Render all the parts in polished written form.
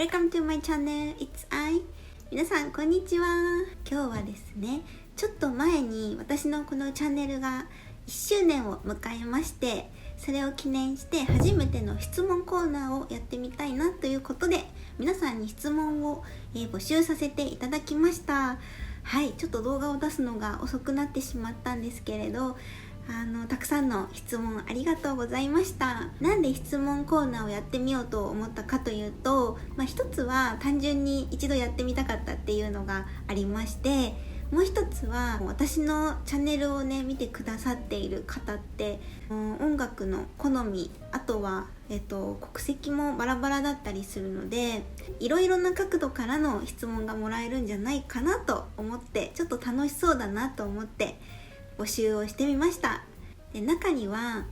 Welcome to my channel, it's I. 皆さんこんにちは。今日はですね、ちょっと前に私のこのチャンネルが1周年を迎えまして、それを記念して初めての質問コーナーをやってみたいなということで、皆さんに質問を募集させていただきました。はい、ちょっと動画を出すのが遅くなってしまったんですけれど、たくさんの質問ありがとうございました。なんで質問コーナーをやってみようと思ったかというと、一つは単純に一度やってみたかったっていうのがありまして、もう一つは私のチャンネルをね見てくださっている方って音楽の好み、あとは、国籍もバラバラだったりするので、いろいろな角度からの質問がもらえるんじゃないかなと思って、ちょっと楽しそうだなと思って募集をしてみました。で、中には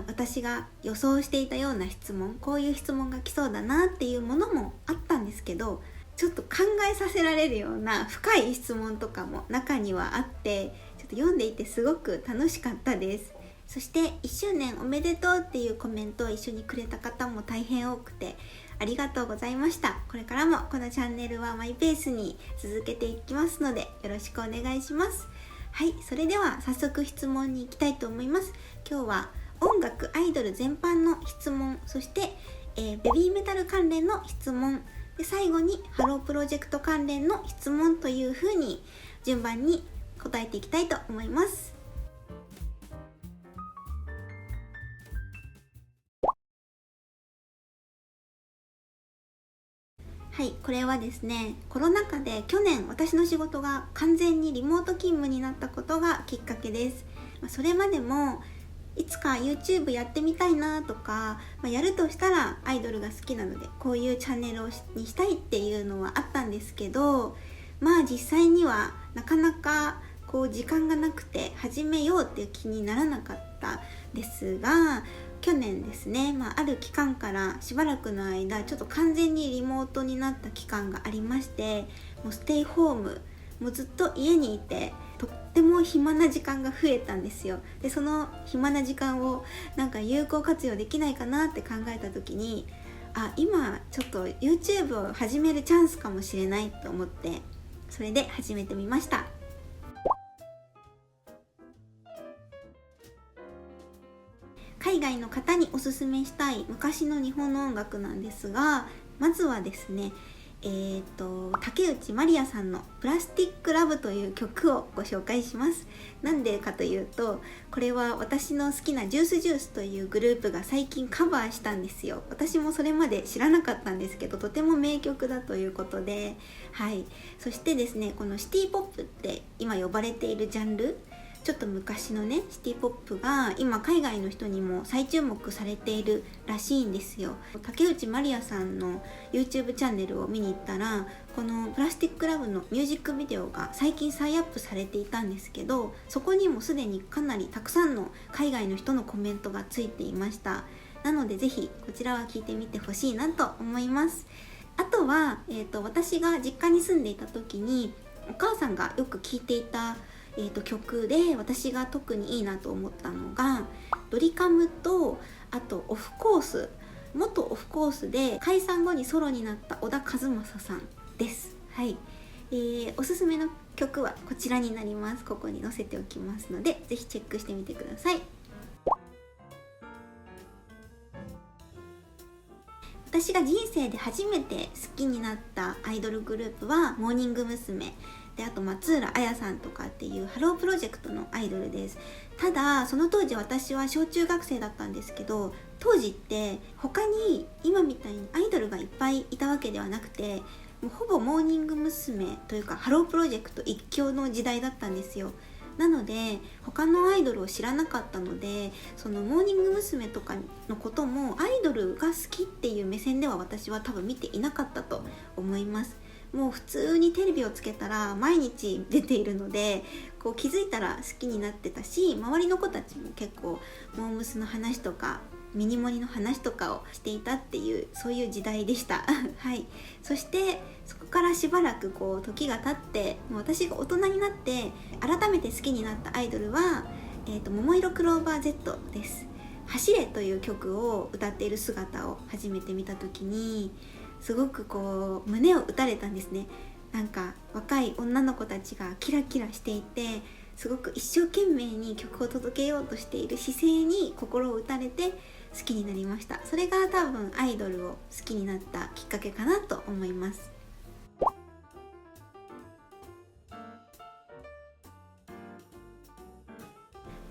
私が予想していたような質問、こういう質問が来そうだなっていうものもあったんですけど、ちょっと考えさせられるような深い質問とかも中にはあって、ちょっと読んでいてすごく楽しかったです。そして1周年おめでとうっていうコメントを一緒にくれた方も大変多くて、ありがとうございました。これからもこのチャンネルはマイペースに続けていきますので、よろしくお願いします。はい、それでは早速質問に行きたいと思います。今日は音楽、アイドル全般の質問、そして、ベビーメタル関連の質問で、最後にハロープロジェクト関連の質問という風に順番に答えていきたいと思います。はい、これはですね、コロナ禍で去年私の仕事が完全にリモート勤務になったことがきっかけです。それまでもいつか YouTube やってみたいなとか、やるとしたらアイドルが好きなのでこういうチャンネルにしたいっていうのはあったんですけど、実際にはなかなか時間がなくて始めようっていう気にならなかったですが、去年ですね、ある期間からしばらくの間ちょっと完全にリモートになった期間がありまして、もうステイホーム、もうずっと家にいてとっても暇な時間が増えたんですよ。で、その暇な時間を有効活用できないかなって考えた時に、今ちょっと YouTube を始めるチャンスかもしれないと思って、それで始めてみました。海外の方におすすめしたい昔の日本の音楽なんですが、まずはですね、竹内まりやさんのプラスティックラブという曲をご紹介します。なんでかというと、これは私の好きなジュースジュースというグループが最近カバーしたんですよ。私もそれまで知らなかったんですけど、とても名曲だということで、はい。そしてですね、このシティポップって今呼ばれているジャンル、ちょっと昔のねシティポップが今海外の人にも再注目されているらしいんですよ。竹内まりやさんの YouTube チャンネルを見に行ったら、このプラスティックラブのミュージックビデオが最近再アップされていたんですけど、そこにもすでにかなりたくさんの海外の人のコメントがついていました。なのでぜひこちらは聞いてみてほしいなと思います。あとは、私が実家に住んでいた時にお母さんがよく聴いていた曲で、私が特にいいなと思ったのがドリカムと、あとオフコース、元オフコースで解散後にソロになった小田和正さんです。はい、おすすめの曲はこちらになります。ここに載せておきますので、ぜひチェックしてみてください。私が人生で初めて好きになったアイドルグループはモーニング娘。で、あと松浦綾さんとかっていうハロープロジェクトのアイドルです。ただその当時私は小中学生だったんですけど、当時って他に今みたいにアイドルがいっぱいいたわけではなくて、もうほぼモーニング娘。というかハロープロジェクト一強の時代だったんですよ。なので他のアイドルを知らなかったので、そのモーニング娘。とかのこともアイドルが好きっていう目線では私は多分見ていなかったと思います。もう普通にテレビをつけたら毎日出ているので、気づいたら好きになってたし、周りの子たちも結構モームスの話とかミニモニの話とかをしていたっていう、そういう時代でしたはい。そしてそこからしばらく時が経って、もう私が大人になって改めて好きになったアイドルは、ももいろクローバー Z です。走れという曲を歌っている姿を初めて見た時に、すごくこう胸を打たれたんですね。なんか若い女の子たちがキラキラしていて、すごく一生懸命に曲を届けようとしている姿勢に心を打たれて好きになりました。それが多分アイドルを好きになったきっかけかなと思います。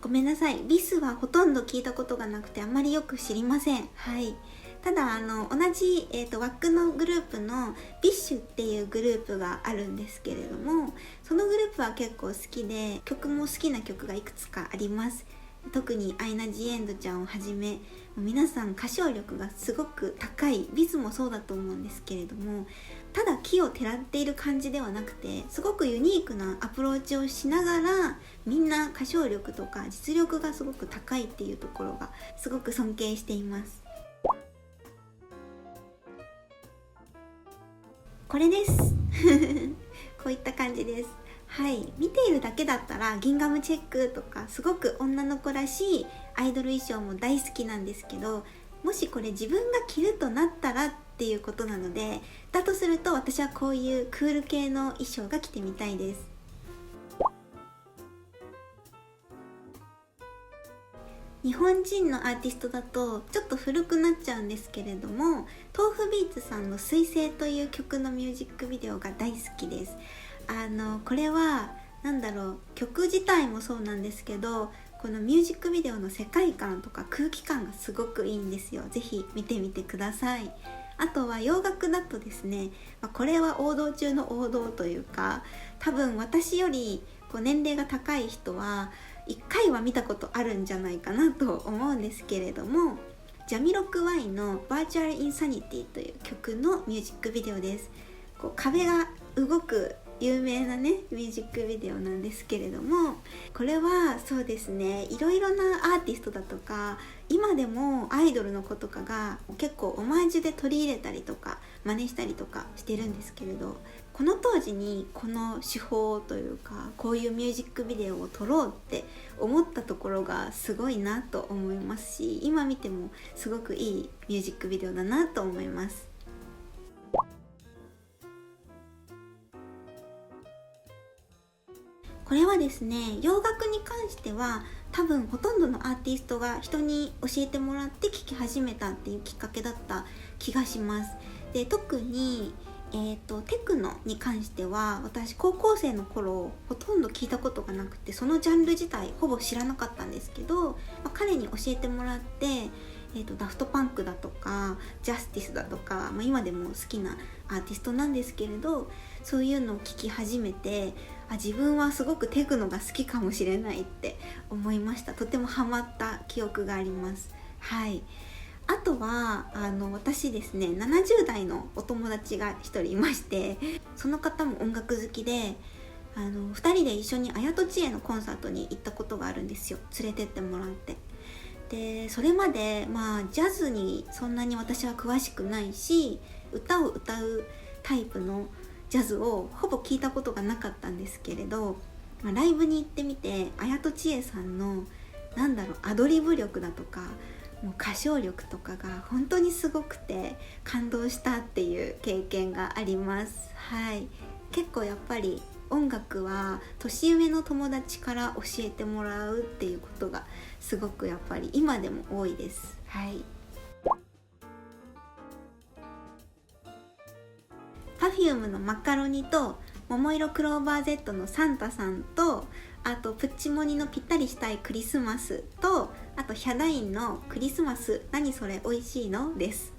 ごめんなさい、ビスはほとんど聞いたことがなくてあまりよく知りません。はい。ただ同じ、ワックのグループのビッシュっていうグループがあるんですけれども、そのグループは結構好きで、曲も好きな曲がいくつかあります。特にアイナ・ジ・エンドちゃんをはじめ、皆さん歌唱力がすごく高い。ビスもそうだと思うんですけれども、ただ木をてらっている感じではなくて、すごくユニークなアプローチをしながら、みんな歌唱力とか実力がすごく高いっていうところがすごく尊敬しています。これですこういった感じです。はい、見ているだけだったらギンガムチェックとかすごく女の子らしいアイドル衣装も大好きなんですけど、もしこれ自分が着るとなったらっていうことなので、だとすると私はこういうクール系の衣装が着てみたいです。日本人のアーティストだとちょっと古くなっちゃうんですけれども、豆腐ビーツさんの水星という曲のミュージックビデオが大好きです。これは曲自体もそうなんですけど、このミュージックビデオの世界観とか空気感がすごくいいんですよ。ぜひ見てみてください。あとは洋楽だとですね、これは王道中の王道というか、多分私より年齢が高い人は1回は見たことあるんじゃないかなと思うんですけれども、ジャミロクワイのバーチャルインサニティという曲のミュージックビデオです。壁が動く有名なねミュージックビデオなんですけれども、これはそうですね、いろいろなアーティストだとか今でもアイドルの子とかが結構オマージュで取り入れたりとか真似したりとかしてるんですけれど、この当時にこの手法というかこういうミュージックビデオを撮ろうって思ったところがすごいなと思いますし、今見てもすごくいいミュージックビデオだなと思います。これはですね、洋楽に関しては多分ほとんどのアーティストが人に教えてもらって聴き始めたっていうきっかけだった気がします。で、特にテクノに関しては私高校生の頃ほとんど聞いたことがなくて、そのジャンル自体ほぼ知らなかったんですけど、彼に教えてもらってダフトパンクだとかジャスティスだとか、今でも好きなアーティストなんですけれど、そういうのを聴き始めて、自分はすごくテクノが好きかもしれないって思いました。とてもハマった記憶があります。はい。あとは私ですね、70代のお友達が一人いまして、その方も音楽好きで2人で一緒に綾戸知恵のコンサートに行ったことがあるんですよ。連れてってもらって。でそれまでジャズにそんなに私は詳しくないし、歌を歌うタイプのジャズをほぼ聞いたことがなかったんですけれど、ライブに行ってみて綾戸知恵さんのアドリブ力だとかもう歌唱力とかが本当にすごくて感動したっていう経験があります。はい。結構やっぱり音楽は年上の友達から教えてもらうっていうことがすごくやっぱり今でも多いです。はい。Perfume のマカロニと桃色クローバー Z のサンタさんと、あとプッチモニのぴったりしたいクリスマスと、あとヒャダインのクリスマス何それ美味しいのです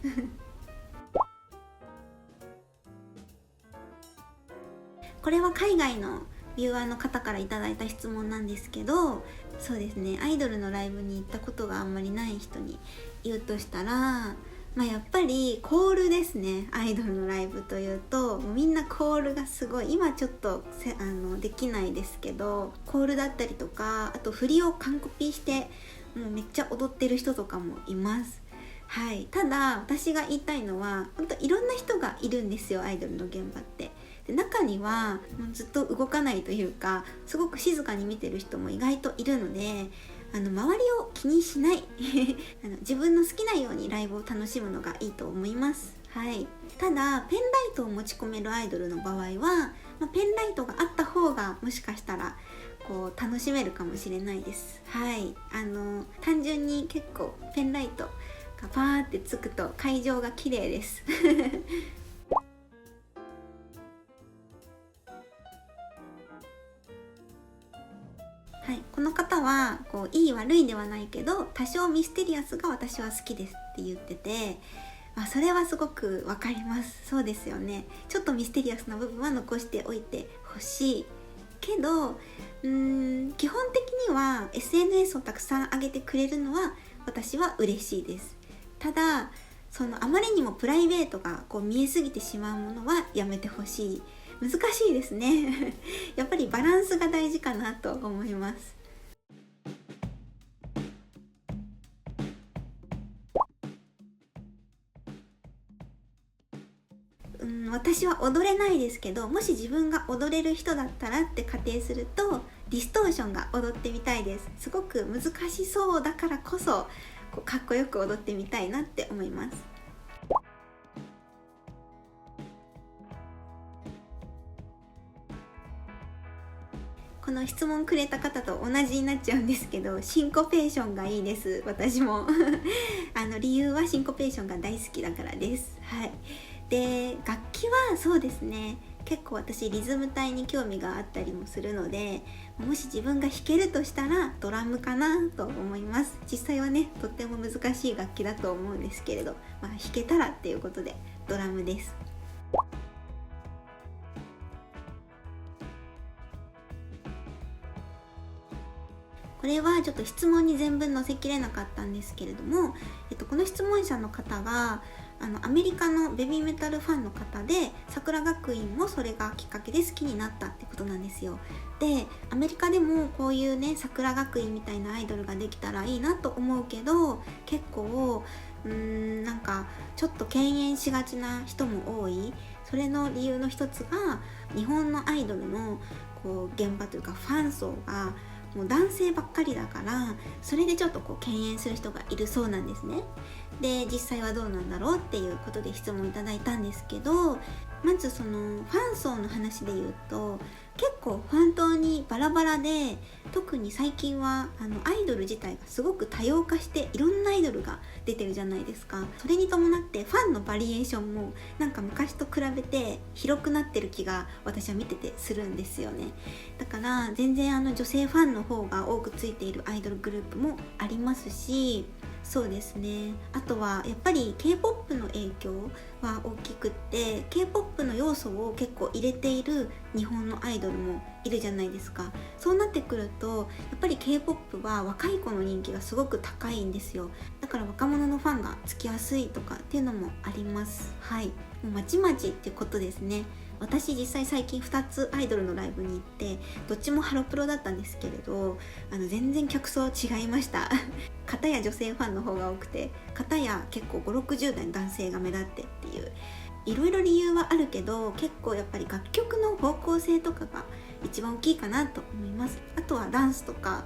これは海外のビューアーの方からいただいた質問なんですけど、そうですね、アイドルのライブに行ったことがあんまりない人に言うとしたら、やっぱりコールですね。アイドルのライブというともうみんなコールがすごい、今ちょっとできないですけど、コールだったりとか、あと振りを完コピしてもうめっちゃ踊ってる人とかもいます。はい。ただ私が言いたいのは、本当いろんな人がいるんですよ、アイドルの現場って。で中にはもうずっと動かないというか、すごく静かに見てる人も意外といるので、周りを気にしない自分の好きなようにライブを楽しむのがいいと思います。はい。ただペンライトを持ち込めるアイドルの場合は、ペンライトがあった方がもしかしたらこう楽しめるかもしれないです。はい、単純に結構ペンライトがパーってつくと会場が綺麗ですはい、この方はこういい悪いではないけど多少ミステリアスが私は好きですって言ってて、それはすごくわかります。そうですよね。ちょっとミステリアスな部分は残しておいてほしいけど、基本的には SNS をたくさん上げてくれるのは私は嬉しいです。ただあまりにもプライベートがこう見えすぎてしまうものはやめてほしい。難しいですねやっぱりバランスが大事かなと思います。私は踊れないですけど、もし自分が踊れる人だったらって仮定するとディストーションが踊ってみたいです。すごく難しそうだからこそこうかっこよく踊ってみたいなって思います。この質問くれた方と同じになっちゃうんですけど、シンコペーションがいいです。私も理由はシンコペーションが大好きだからです。はい。で、楽器はそうですね、結構私リズム隊に興味があったりもするので、もし自分が弾けるとしたらドラムかなと思います。実際はね、とっても難しい楽器だと思うんですけれど、弾けたらっていうことでドラムです。これはちょっと質問に全文載せきれなかったんですけれども、この質問者の方がアメリカのベビーメタルファンの方で、桜学院もそれがきっかけで好きになったってことなんですよ。で、アメリカでもこういうね、桜学院みたいなアイドルができたらいいなと思うけど、結構なんかちょっと敬遠しがちな人も多い。それの理由の一つが、日本のアイドルのこう現場というかファン層がもう男性ばっかりだから、それでちょっとこう敬遠する人がいるそうなんですね。で、実際はどうなんだろうっていうことで質問いただいたんですけど、まずファン層の話で言うと、結構本当にバラバラで、特に最近はアイドル自体がすごく多様化して、いろんなアイドルが出てるじゃないですか。それに伴ってファンのバリエーションもなんか昔と比べて広くなってる気が私は見ててするんですよね。だから全然女性ファンの方が多くついているアイドルグループもありますし、そうですね、あとはやっぱり K-POP の影響は大きくって、 K-POP の要素を結構入れている日本のアイドルもいるじゃないですか。そうなってくるとやっぱり K-POP は若い子の人気がすごく高いんですよ。だから若者のファンがつきやすいとかっていうのもあります。はい、もうまちまちっていうことですね。私実際最近2つアイドルのライブに行って、どっちもハロプロだったんですけれど、全然客層違いました片や女性ファンの方が多くて、片や結構5、60代の男性が目立ってっていう、いろいろ理由はあるけど、結構やっぱり楽曲の方向性とかが一番大きいかなと思います。あとはダンスとか、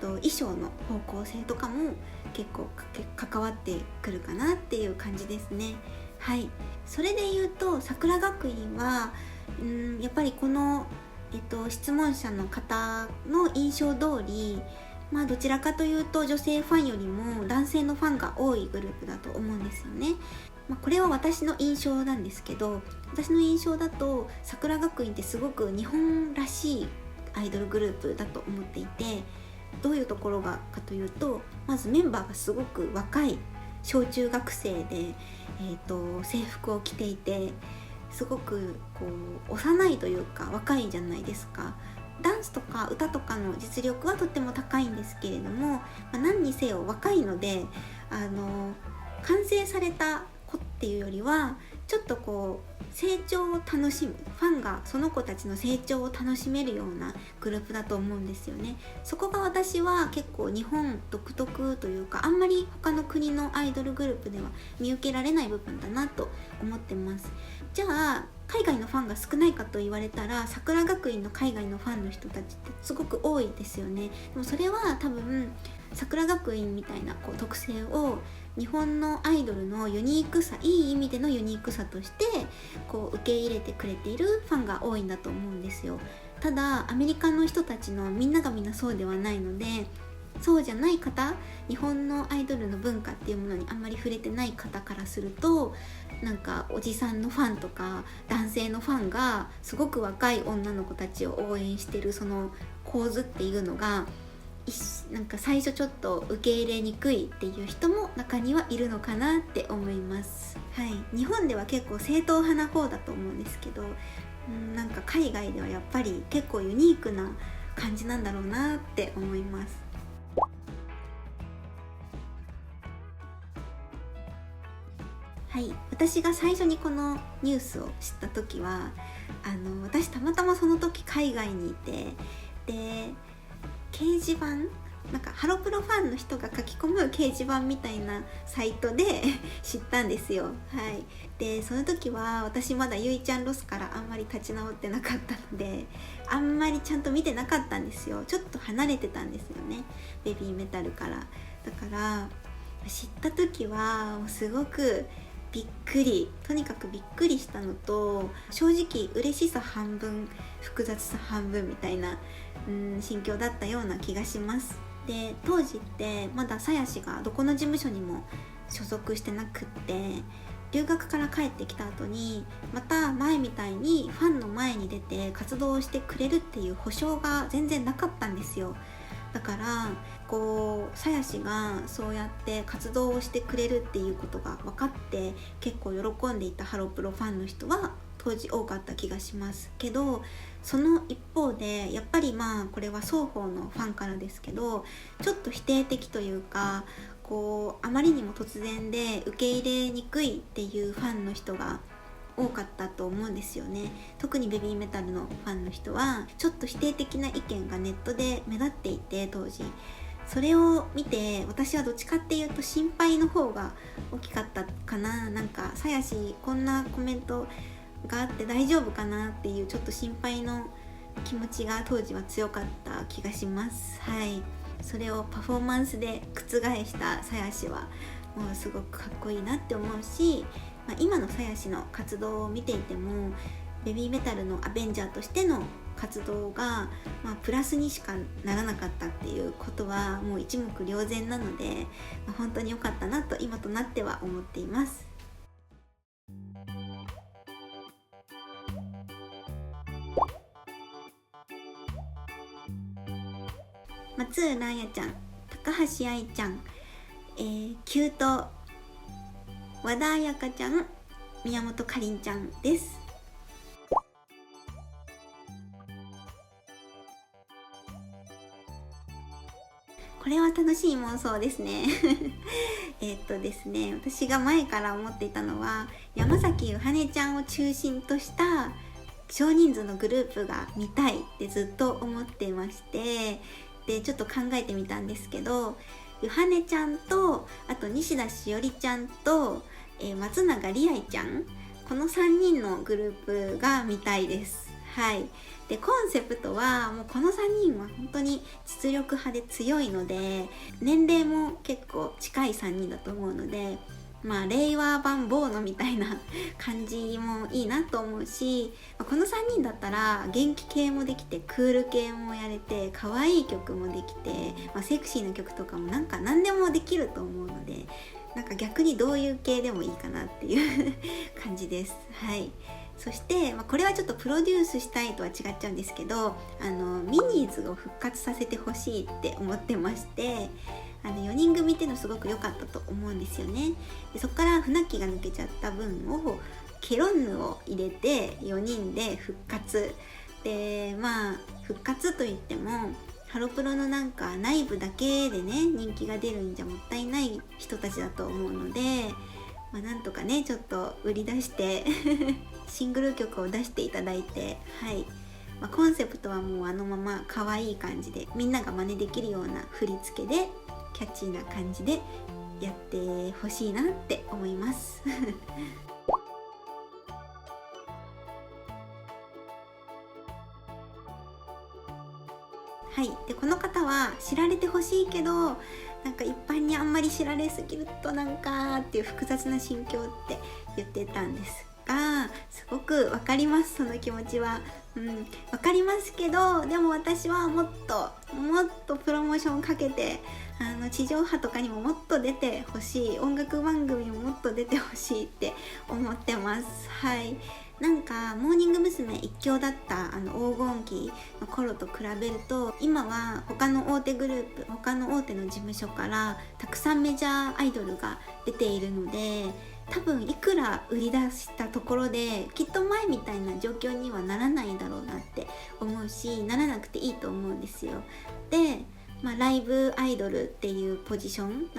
衣装の方向性とかも結構関わってくるかなっていう感じですね。はい、それで言うと桜学院はやっぱりこの、質問者の方の印象通り、どちらかというと女性ファンよりも男性のファンが多いグループだと思うんですよね。これは私の印象なんですけど、私の印象だと桜学院ってすごく日本らしいアイドルグループだと思っていて、どういうところがかというと、まずメンバーがすごく若い小中学生で、制服を着ていて、すごくこう幼いというか若いじゃないですか。ダンスとか歌とかの実力はとっても高いんですけれども、何にせよ若いので、完成された子っていうよりはちょっとこう成長を楽しむ、ファンがその子たちの成長を楽しめるようなグループだと思うんですよね。そこが私は結構日本独特というか、あんまり他の国のアイドルグループでは見受けられない部分だなと思ってます。じゃあ海外のファンが少ないかと言われたら、桜学院の海外のファンの人たちってすごく多いですよね。でもそれは多分桜学院みたいなこう特性を日本のアイドルのユニークさ、いい意味でのユニークさとしてこう受け入れてくれているファンが多いんだと思うんですよ。ただアメリカの人たちのみんながみんなそうではないので、そうじゃない方、日本のアイドルの文化っていうものにあんまり触れてない方からすると、なんかおじさんのファンとか男性のファンがすごく若い女の子たちを応援してるその構図っていうのがなんか最初ちょっと受け入れにくいっていう人も中にはいるのかなって思います。はい、日本では結構正統派な方だと思うんですけど、なんか海外ではやっぱり結構ユニークな感じなんだろうなって思います。はい、私が最初にこのニュースを知った時は私たまたまその時海外にいて、で掲示板、なんかハロプロファンの人が書き込む掲示板みたいなサイトで知ったんですよ。はい、でその時は私まだゆいちゃんロスからあんまり立ち直ってなかったので、あんまりちゃんと見てなかったんですよ。ちょっと離れてたんですよね、ベビーメタルから。だから知った時はもうすごくびっくり、とにかくびっくりしたのと、正直嬉しさ半分複雑さ半分みたいな心境だったような気がします。で当時ってまだ鞘師がどこの事務所にも所属してなくって、留学から帰ってきた後にまた前みたいにファンの前に出て活動をしてくれるっていう保証が全然なかったんですよ。だからこう鞘師がそうやって活動をしてくれるっていうことが分かって結構喜んでいたハロプロファンの人は当時多かった気がしますけど、その一方でやっぱりこれは双方のファンからですけど、ちょっと否定的というか、こうあまりにも突然で受け入れにくいっていうファンの人が多かったと思うんですよね。特にベビーメタルのファンの人はちょっと否定的な意見がネットで目立っていて、当時それを見て私はどっちかっていうと心配の方が大きかったかな。なんか鞘師こんなコメントがあって大丈夫かなっていうちょっと心配の気持ちが当時は強かった気がします。はい、それをパフォーマンスで覆した鞘師はもうすごくかっこいいなって思うし、今の鞘師の活動を見ていてもベビーメタルのアベンジャーとしての活動が、プラスにしかならなかったっていうことはもう一目瞭然なので、本当に良かったなと今となっては思っています。松浦彩ちゃん、高橋愛ちゃん、キュート和田彩香ちゃん、宮本かりんちゃんです。これは楽しい妄想ですねですね、私が前から思っていたのは山崎ゆはねちゃんを中心とした少人数のグループが見たいってずっと思っていまして、でちょっと考えてみたんですけど、ゆはねちゃんとあと西田しおりちゃんと、松永りあいちゃん、この3人のグループが見たいです。はい、でコンセプトはもうこの3人は本当に実力派で強いので、年齢も結構近い3人だと思うので、令和版ボーノみたいな感じもいいなと思うし、この3人だったら元気系もできてクール系もやれて可愛い曲もできて、セクシーな曲とかもなんか何でもできると思うので、なんか逆にどういう系でもいいかなっていう感じです。はい、そして、これはちょっとプロデュースしたいとは違っちゃうんですけど、ミニーズを復活させてほしいって思ってまして、4人組っていうのすごく良かったと思うんですよね。でそこから船木が抜けちゃった分をケロンヌを入れて4人で復活で、復活といってもハロプロのなんか内部だけでね人気が出るんじゃもったいない人たちだと思うので、なんとかねちょっと売り出してシングル曲を出していただいて、はい、コンセプトはもうあのまま可愛い感じでみんなが真似できるような振り付けでキャッチーな感じでやってほしいなって思いますはい、でこの方は知られてほしいけどなんか一般にあんまり知られすぎるとなんかっていう複雑な心境って言ってたんですが、すごくわかります、その気持ちは。わかりますけど、でも私はもっとプロモーションかけて、地上波とかにももっと出てほしい、音楽番組にももっと出てほしいって思ってます。はい。なんかモーニング娘。一強だった黄金期の頃と比べると、今は他の大手グループ、他の大手の事務所からたくさんメジャーアイドルが出ているので、多分いくら売り出したところできっと前みたいな状況にはならないだろうなって思うし、ならなくていいと思うんですよ。で、ライブアイドルっていうポジション、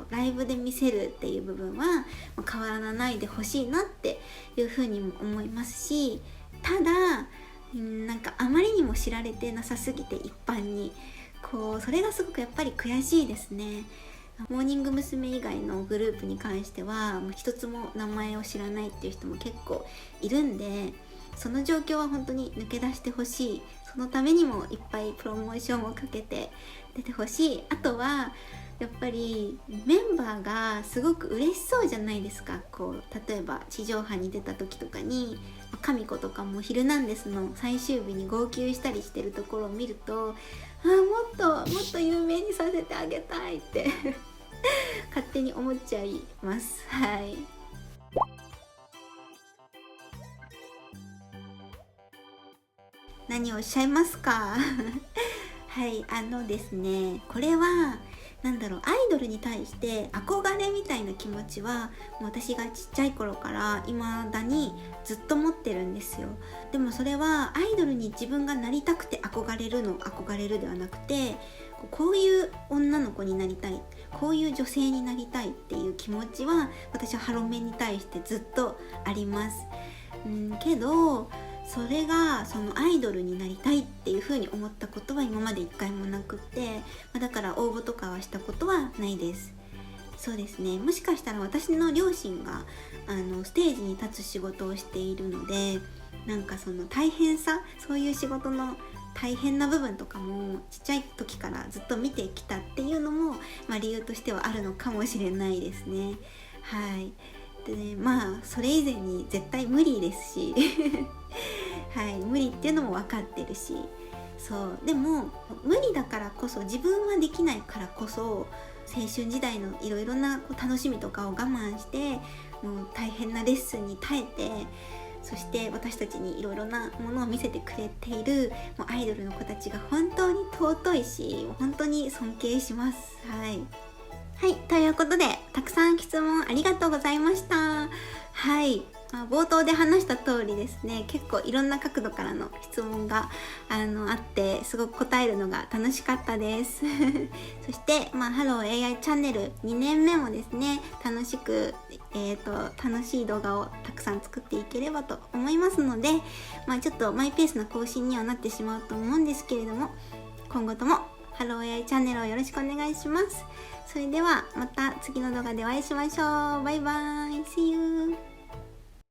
ライブで見せるっていう部分は変わらないでほしいなっていうふうにも思いますし、ただなんかあまりにも知られてなさすぎて、一般にそれがすごくやっぱり悔しいですね。モーニング娘。以外のグループに関しては一つも名前を知らないっていう人も結構いるんで、その状況は本当に抜け出してほしい。そのためにもいっぱいプロモーションをかけて出てほしい。あとはやっぱりメンバーがすごく嬉しそうじゃないですか。例えば地上波に出た時とかに神子とかもヒルナンデスの最終日に号泣したりしてるところを見ると、もっと有名にさせてあげたいって勝手に思っちゃいます。はい。何をおっしゃいますかはい、ですね、これはアイドルに対して憧れみたいな気持ちはもう私がちっちゃい頃から未だにずっと持ってるんですよ。でもそれはアイドルに自分がなりたくて憧れるではなくて、こういう女の子になりたい、こういう女性になりたいっていう気持ちは私はハロメンに対してずっとあります。けどそれがそのアイドルになりたいっていう風に思ったことは今まで一回もなくって、だから応募とかはしたことはないです。そうですね、もしかしたら私の両親がステージに立つ仕事をしているので、その大変さ、そういう仕事の大変な部分とかもちっちゃい時からずっと見てきたっていうのも、理由としてはあるのかもしれないですね。はい。でね、それ以前に絶対無理ですしはい、無理っていうのも分かってるし、でも無理だからこそ、自分はできないからこそ、青春時代のいろいろな楽しみとかを我慢して、もう大変なレッスンに耐えて、そして私たちにいろいろなものを見せてくれているもうアイドルの子たちが本当に尊いし、本当に尊敬します。はい、ということでたくさん質問ありがとうございました。はい、冒頭で話した通りですね、結構いろんな角度からの質問があってすごく答えるのが楽しかったですそしてハロー AI チャンネル2年目もですね、楽しい動画をたくさん作っていければと思いますので、ちょっとマイペースな更新にはなってしまうと思うんですけれども、今後ともハロー AI チャンネルをよろしくお願いします。それではまた次の動画でお会いしましょう。バイバイ。See you.